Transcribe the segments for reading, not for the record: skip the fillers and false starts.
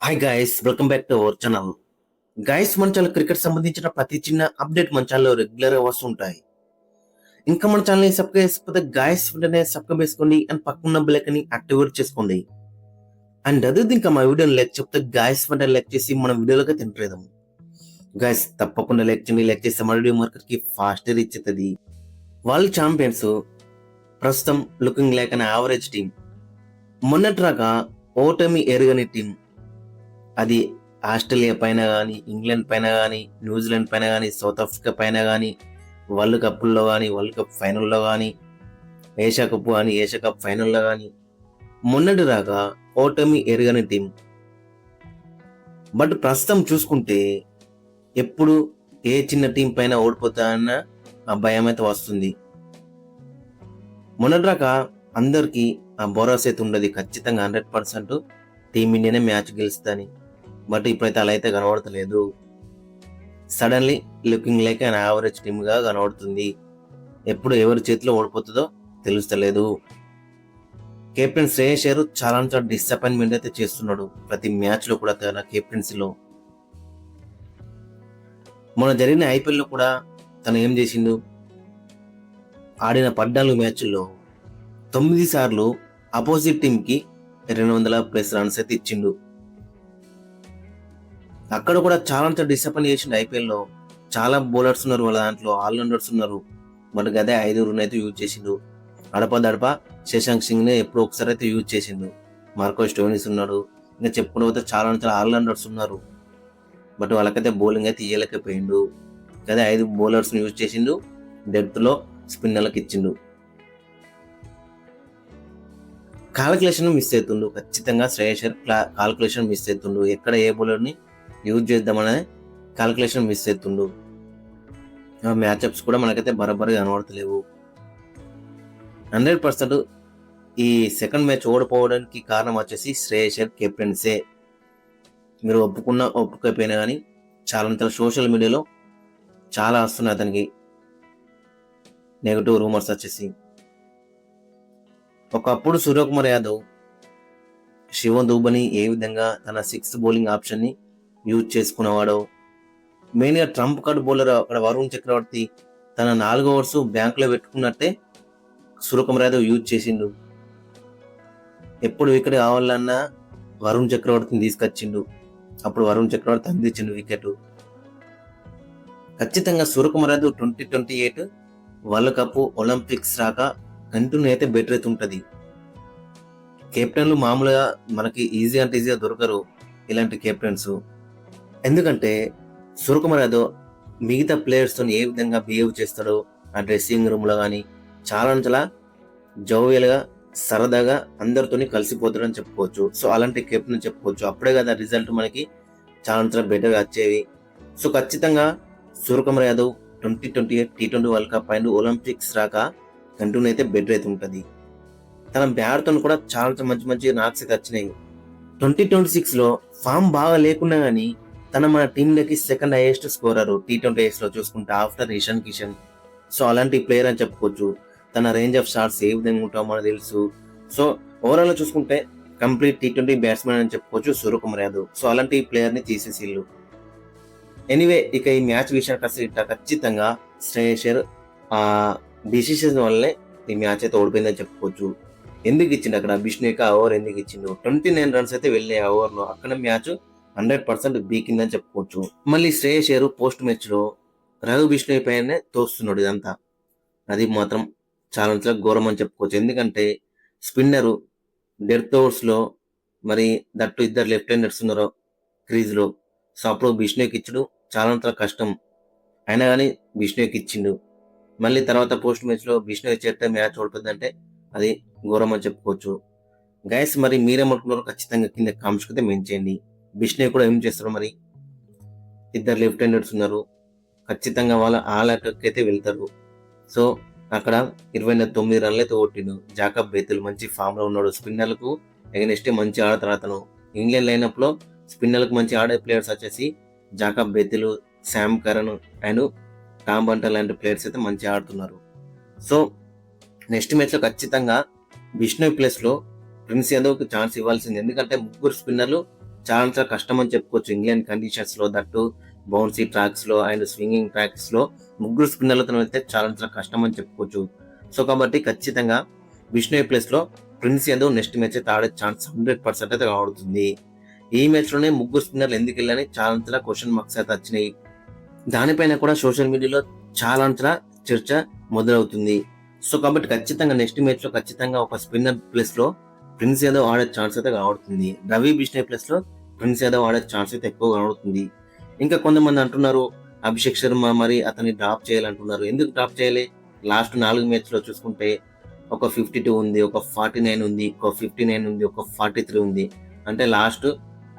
Hi guys, welcome back to our channel. Guys, మన channel cricket సంబంధించిన ప్రతి చిన్న అప్డేట్ మన ఛానల్లో రెగ్యులర్ గా వస్తుంటాయి. ఇంకా మన ఛానల్ సబ్స్క్రైబ్ చేసుకోకపోతే గైస్ వెంటనే సబ్స్క్రైబ్ చేసుకోండి అండ్ పక్కన బెల్ ఐకాన్ ని యాక్టివేట్ చేసుకోండి. అండ్ అదే ఇంకా మా వీడియోని లైక్ చెప్తే గైస్ వెంటనే లైక్ చేసి మన వీడియోలోకి తింటలేదాం. గైస్ తప్పకుండా లైక్ చేయండి. లైక్ చేస్తే మన వీడియో మార్కెట్ కి ఫాస్ట్ రీచ్ అవుతుంది. వరల్డ్ ఛాంపియన్స్ ప్రస్తుతం looking like an average team. మొన్నటిరాగా ఓటమి ఎరుగని టీం. అది ఆస్ట్రేలియా పైన కానీ, ఇంగ్లాండ్ పైన కానీ, న్యూజిలాండ్ పైన కానీ, సౌత్ ఆఫ్రికా పైన కానీ, వరల్డ్ కప్లో కానీ, వరల్డ్ కప్ ఫైనల్లో కానీ, ఏషియా కప్ కానీ, ఏషియా కప్ ఫైనల్లో కానీ మొన్నటి రాగా ఓటమి ఎరగని టీం. బట్ ప్రస్తుతం చూసుకుంటే ఎప్పుడు ఏ చిన్న టీం పైన ఓడిపోతాయన్న ఆ భయం అయితే వస్తుంది. మొన్నటి రాక అందరికీ ఆ భరోసా అయితే ఉండదు, ఖచ్చితంగా 100% టీమిండియానే మ్యాచ్ గెలుస్తుందని. బట్ ఇప్పుడైతే అలా అయితే కనబడతలేదు. Suddenly looking like an average team గా కనబడుతుంది. ఎప్పుడు ఎవరి చేతిలో ఓడిపోతుందో తెలుస్తలేదు. కెప్టెన్ శ్రేయస్ అయ్యర్ చాలా డిసప్పాయింట్మెంట్ అయితే చేస్తున్నాడు ప్రతి మ్యాచ్ లో కూడా. తన కెప్టెన్సీలో మొన్న జరిగిన ఐపీఎల్ లో కూడా తను ఏం చేసిండు, ఆడిన 14 మ్యాచ్ల్లో 9 సార్లు అపోజిట్ టీమ్ కి 200+ రన్స్ అయితే ఇచ్చిండు. అక్కడ కూడా చాలా డిసప్పాయింట్ చేసిండు. ఐపీఎల్లో చాలా బౌలర్స్ ఉన్నారు, వాళ్ళ దాంట్లో ఆల్రౌండర్స్ ఉన్నారు. బట్ గదే 5 అయితే యూజ్ చేసిండు. అడప శశాంక్ సింగ్ నే ఎప్పుడో ఒకసారి అయితే యూజ్ చేసిండు. మార్కో స్టోయినిస్ ఉన్నాడు, ఇంకా చెప్పుకుంటూ పోతే చాలా ఆల్రౌండర్స్ ఉన్నారు. బట్ వాళ్ళకైతే బౌలింగ్ అయితే ఇయ్యలేకపోయిండు. గదే 5 బౌలర్స్ యూజ్ చేసిండు, డెప్త్ లో స్పిన్నర్లకు ఇచ్చిండు. కాల్కులేషన్ మిస్ అవుతుండు, ఖచ్చితంగా శ్రేయస్ అయ్యర్ కాల్కులేషన్ మిస్ అవుతుండు. ఎక్కడ ఏ బౌలర్ ని యూజ్ చేద్దామనే కాల్కులేషన్ మిస్ అవుతుండు. మ్యాచ్అప్స్ కూడా మనకైతే బరాబర్గా కనబడతలేవు. 100% ఈ సెకండ్ మ్యాచ్ ఓడిపోవడానికి కారణం వచ్చేసి శ్రేయస్ అయ్యర్ కెప్టెన్సే. మీరు ఒప్పుకున్నా ఒప్పుకపోయినా కానీ చాలా సోషల్ మీడియాలో చాలా వస్తున్నాయి అతనికి నెగటివ్ రూమర్స్ వచ్చేసి. ఒకప్పుడు సూర్యకుమార్ యాదవ్ శివన్ దూబని ఏ విధంగా తన 6th బౌలింగ్ ఆప్షన్ ని యూజ్ చేసుకునేవాడు. మెయిన్ గా ట్రంప్ కార్డ్ బౌలర్ అక్కడ వరుణ్ చక్రవర్తి తన 4 ఓవర్స్ బ్యాంక్ లో పెట్టుకున్నట్టే సూర్యకుమార్ యాదవ్ యూజ్ చేసిండు. ఎప్పుడు వికెట్ కావాలన్నా వరుణ్ చక్రవర్తిని తీసుకొచ్చిండు. అప్పుడు వరుణ్ చక్రవర్తి అందించిండు వికెట్. ఖచ్చితంగా Suryakumar Yadav 2028 world cup Olympics రాక కంటిన్యూ అయితే బెటర్ అయితే ఉంటది. కెప్టెన్లు మామూలుగా మనకి ఈజీగా దొరకరు ఇలాంటి కెప్టెన్స్. ఎందుకంటే సూర్యకుమార్ యాదవ్ మిగతా ప్లేయర్స్ తో ఏ విధంగా బిహేవ్ చేస్తాడో ఆ డ్రెస్సింగ్ రూమ్ లో కానీ చాలా జోవియల్ గా సరదాగా అందరితోని కలిసిపోతాడని చెప్పుకోవచ్చు. సో అలాంటి కెప్టెన్ చెప్పుకోవచ్చు. అప్పుడే కదా రిజల్ట్ మనకి చాలా బెటర్ గా వచ్చేవి. సో ఖచ్చితంగా Suryakumar Yadav 2028 T20 world cup and Olympics రాక కంటిన్యూ అయితే బెటర్ అయితే ఉంటది. తన బ్యాట్ తో కూడా చాలా మంచి నాక్స్ అయితే వచ్చినాయి. 2026 లో ఫామ్ బాగా లేకున్నా గానీ తన మన టీంలోకి సెకండ్ హైయెస్ట్ స్కోరర్ T20s లో చూసుకుంటే ఆఫ్టర్ ఇషాన్ కిషన్. సో అలాంటి ప్లేయర్ అని చెప్పుకోవచ్చు. తన రేంజ్ ఆఫ్ షాట్స్ ఏ విధంగా ఉంటామో మనకు తెలుసు. సో ఓవరాల్ చూసుకుంటే కంప్లీట్ T20 బ్యాట్స్మెన్ అని చెప్పుకోవచ్చు సూర్యకుమార్ యాదవ్. సో అలాంటి ప్లేయర్ ని తీసేసిల్లు. ఎనీవే, ఇక ఈ మ్యాచ్ విషయానికి వస్తే ఖచ్చితంగా శ్రేయస్ అయ్యర్ ఆ డిసిషన్ వల్లనే ఈ మ్యాచ్ అయితే ఓడిపోయిందని చెప్పుకోవచ్చు. ఎందుకు ఇచ్చిండు అక్కడ బిష్ణోయ్కి ఆ ఓవర్ ఎందుకు ఇచ్చిండు? 29 రన్స్ అయితే వెళ్ళే ఆ ఓవర్ లో అక్కడ మ్యాచ్ 100% బీకిందని చెప్పుకోవచ్చు. మళ్ళీ శ్రేయస్ అయ్యర్ పోస్ట్ మ్యాచ్ లో రఘు బిష్ణోయ్ పైనే తోస్తున్నాడు. ఇదంతా అది మాత్రం చాలా ఘోరం అని చెప్పుకోవచ్చు. ఎందుకంటే స్పిన్నరు డెత్ ఓవర్స్ లో మరి దట్టు 2 లెఫ్ట్ హ్యాండర్స్ ఉన్నారు క్రీజ్ లో. సో అప్పుడు బిష్ణోయ్కి ఇచ్చుడు చాలా కష్టం. అయినా కానీ బిష్ణోయ్కి ఇచ్చిండు. మళ్ళీ తర్వాత పోస్ట్ మ్యాచ్ లో బిష్ణోయ్ చేస్తే మ్యాచ్ ఓడిపోతుందంటే అది ఘోరం అని చెప్పుకోవచ్చు. గైస్, మరి మీరేమనుకున్నారో ఖచ్చితంగా కింద కామెంట్స్ అయితే మెన్షన్ చేయండి. బిష్ణోయ్ కూడా ఏం చేస్తారు మరి? 2 లెఫ్ట్ హ్యాండర్స్ ఉన్నారు, ఖచ్చితంగా వాళ్ళ ఆల్ అటాక్ అయితే వెళ్తారు. సో అక్కడ 29 రన్లు అయితే కొట్టిండు. జాకబ్ బేతుల్ మంచి ఫామ్ లో ఉన్నాడు. స్పిన్నర్లకు ఎగనెస్ట్ మంచి ఆడతారు అతను. ఇంగ్లాండ్ లైనప్ లో స్పిన్నర్లకు మంచి ఆడే ప్లేయర్స్ వచ్చేసి Jacob Bethell, Sam Curran and Tom Banton లాంటి ప్లేయర్స్ అయితే మంచి ఆడుతున్నారు. సో నెక్స్ట్ మ్యాచ్ లో ఖచ్చితంగా బిష్ణోయ్ ప్లేస్ లో ప్రిన్స్ యాదవ్ కి ఛాన్స్ ఇవ్వాల్సింది. ఎందుకంటే 3 స్పిన్నర్లు చాలా కష్టం అని చెప్పుకోవచ్చు. ఇంగ్లాండ్ కండిషన్స్ లో దట్టు బౌన్సీ ట్రాక్స్ లో అండ్ స్వింగింగ్ ట్రాక్స్ లో ముగ్గురు స్పిన్నర్లతో అయితే చాలా కష్టం అని చెప్పుకోవచ్చు. సో కాబట్టి ఖచ్చితంగా బిష్నోయ్ ప్లేస్ లో ప్రిన్స్ యాదవ్ నెక్స్ట్ మ్యాచ్ అయితే ఆడే ఛాన్స్ 100% అయితే ఆడుతుంది. ఈ మ్యాచ్ లోనే ముగ్గురు స్పిన్నర్లు ఎందుకు వెళ్ళని చాలా క్వశ్చన్ మార్క్స్ అయితే వచ్చినాయి. దానిపైన కూడా సోషల్ మీడియాలో చాలా చర్చ మొదలవుతుంది. సో కాబట్టి ఖచ్చితంగా నెక్స్ట్ మ్యాచ్ లో ఖచ్చితంగా ఒక స్పిన్నర్ ప్లేస్ లో ప్రిన్స్ యాదవ్ ఆడే ఛాన్స్ అయితే కనబడుతుంది. రవి బిష్నోయ్ ప్లేస్ లో ప్రిన్స్ యాదవ్ ఆడే ఛాన్స్ అయితే ఎక్కువ కనబడుతుంది. ఇంకా కొంతమంది అంటున్నారు అభిషేక్ శర్మ మరి అతన్ని డ్రాప్ చేయాలంటున్నారు. ఎందుకు డ్రాప్ చేయాలి? లాస్ట్ 4 మ్యాచ్ లో చూసుకుంటే ఒక 52 ఉంది, ఒక 49 ఉంది, ఒక 59 ఉంది, ఒక 43 ఉంది. అంటే లాస్ట్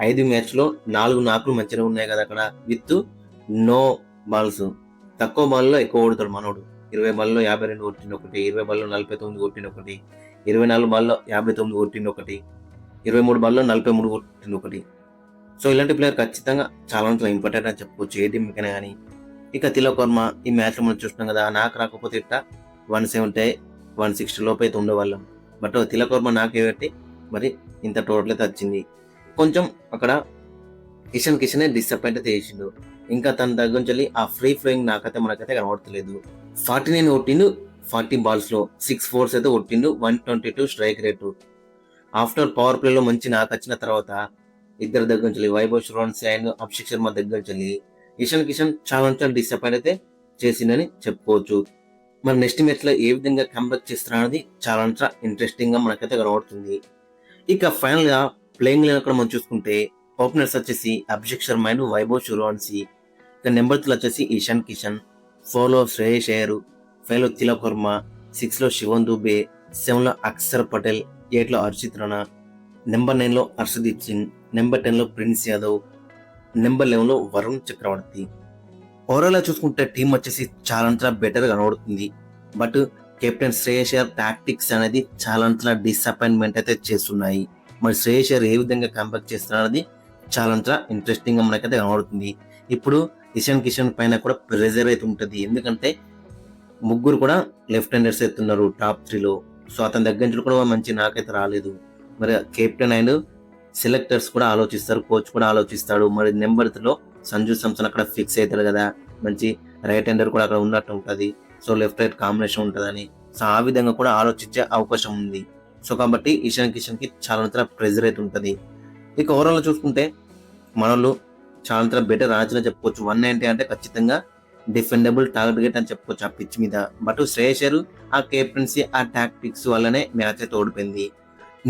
5 మ్యాచ్ లో 4 నాకులు మంచిగా ఉన్నాయి కదా అక్కడ, విత్ నో బాల్స్. తక్కువ బాల్ లో ఎక్కువ ఓడుతాడు మనోడు. 20 బాల్లో 52 కొట్టింది ఒకటి, 20 బాల్లో 49 కొట్టింది ఒకటి, 24 బాల్లో 59 కొట్టింది ఒకటి, 23 బాల్లో 43 కొట్టింది ఒకటి. సో ఇలాంటి ప్లేయర్ ఖచ్చితంగా చాలా ఇంపార్టెంట్ అని చెప్పుకోవచ్చు ఏ టీంకైనా కానీ. ఇక తిలక్ వర్మ ఈ మ్యాచ్ లో మనం చూస్తున్నాం కదా, నాకు రాకపోతే ఇట్ట 170 160 లోపు అయితే ఉండేవాళ్ళం. బట్ తిలక్ వర్మ నాకే పెట్టి మరి ఇంత టోటల్ అయితే వచ్చింది. కొంచెం అక్కడ కిషన్ డిసప్పాయింట్ అయితే చేసిండు. ఇంకా తన దగ్గర నుంచి ఆ ఫ్రీ ఫ్లోయింగ్ మనకైతే కనబడతలేదు. 49 కొట్టిండు 40 బాల్స్ లో, 6 4s అయితే కొట్టిండు, 122 strike rate. After power play లో మంచి నాకు వచ్చిన తర్వాత ఇద్దరు దగ్గర నుంచి వైభవ్ సూర్యవంశీ అండ్ అభిషేక్ శర్మ దగ్గర నుంచి కిషన్ చాలా డిసప్పాయింట్ అయితే చేసిందని చెప్పుకోవచ్చు. మరి నెక్స్ట్ మ్యాచ్ లో ఏ విధంగా కంబ్యాక్ చేస్తారనేది చాలా ఇంట్రెస్టింగ్ గా మనకైతే కనబడుతుంది. ఇక ఫైనల్ గా ప్లేయింగ్ లైన్ కూడా మనం చూసుకుంటే ఓపెనర్స్ వచ్చేసి అభిషేక్ శర్మ అండ్ వైభవ్ సూర్యవంశీ. ఇక నెంబర్ 3 వచ్చేసి ఇషాన్ కిషన్, 4 లో శ్రేయస్ అయ్యర్, 5 లో తిలక్ వర్మ, 6 లో శివన్ దుబే, 7 లో అక్షర్ పటేల్, 8 లో హర్షిత్ రాణా, నెంబర్ 9 లో హర్షదీప్ సింగ్, నెంబర్ 10 లో ప్రిన్స్ యాదవ్, నెంబర్ 11 లో వరుణ్ చక్రవర్తి. ఓవరాల్ గా చూసుకుంటే టీం వచ్చేసి చాలా బెటర్ గా కనబడుతుంది. But captain Shreyas Iyer tactics అనేది చాలా డిసప్పాయింట్మెంట్ అయితే చేస్తున్నాయి. మరి శ్రేయస్ అయ్యర్ ఏ విధంగా కంబ్యాక్ చేస్తున్నది చాలా ఇంట్రెస్టింగ్ గా మనకైతే కనబడుతుంది. ఇప్పుడు ఇషాన్ కిషన్ పైన కూడా ప్రెజర్ అయితే ఉంటుంది. ఎందుకంటే ముగ్గురు కూడా లెఫ్ట్ హ్యాండర్స్ ఎత్తున్నారు టాప్ 3 లో. సో అతని దగ్గర నుంచి కూడా మంచి నాకైతే రాలేదు. మరి కెప్టెన్ అండ్ సెలెక్టర్స్ కూడా ఆలోచిస్తారు, కోచ్ కూడా ఆలోచిస్తాడు. మరి నెంబర్ 3 లో సంజు సామ్సన్ అక్కడ ఫిక్స్ అవుతారు కదా, మంచి రైట్ హ్యాండర్ కూడా అక్కడ ఉన్నట్టు ఉంటది. సో లెఫ్ట్ రైట్ కాంబినేషన్ ఉంటుందని, సో ఆ విధంగా కూడా ఆలోచించే అవకాశం ఉంది. సో కాబట్టి ఇషాన్ కిషన్ కి చాలా ప్రెజర్ అయితే ఉంటుంది. ఇక ఓవరాల్ చూసుకుంటే మనోళ్ళు చాలా బెటర్ ఆలోచన చెప్పుకోవచ్చు. 190 అంటే ఖచ్చితంగా డిఫెండబుల్ టార్గెట్ అని చెప్పుకోవచ్చు ఆ పిచ్ మీద. బట్ శ్రేయస్ అయ్యర్ ఆ కెప్టెన్సీ ఆ టాక్టిక్స్ వల్లనే మ్యాచ్ అయితే ఓడిపోయింది.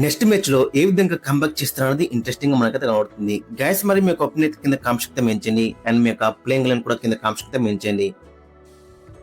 నెక్స్ట్ మ్యాచ్ లో ఏ విధంగా కంబ్యాక్ చేస్తారన్నది ఇంట్రెస్టింగ్ గా మనకైతే కనబడుతుంది. గైస్ మరి మీ యొక్క ఒపీనియన్ కింద కామెంట్ సెక్షన్ లో మెన్షన్ చేయండి అండ్ మీ యొక్క ప్లేయింగ్ లైన్ కూడా కింద కామెంట్ సెక్షన్ లో మెన్షన్ చేయండి.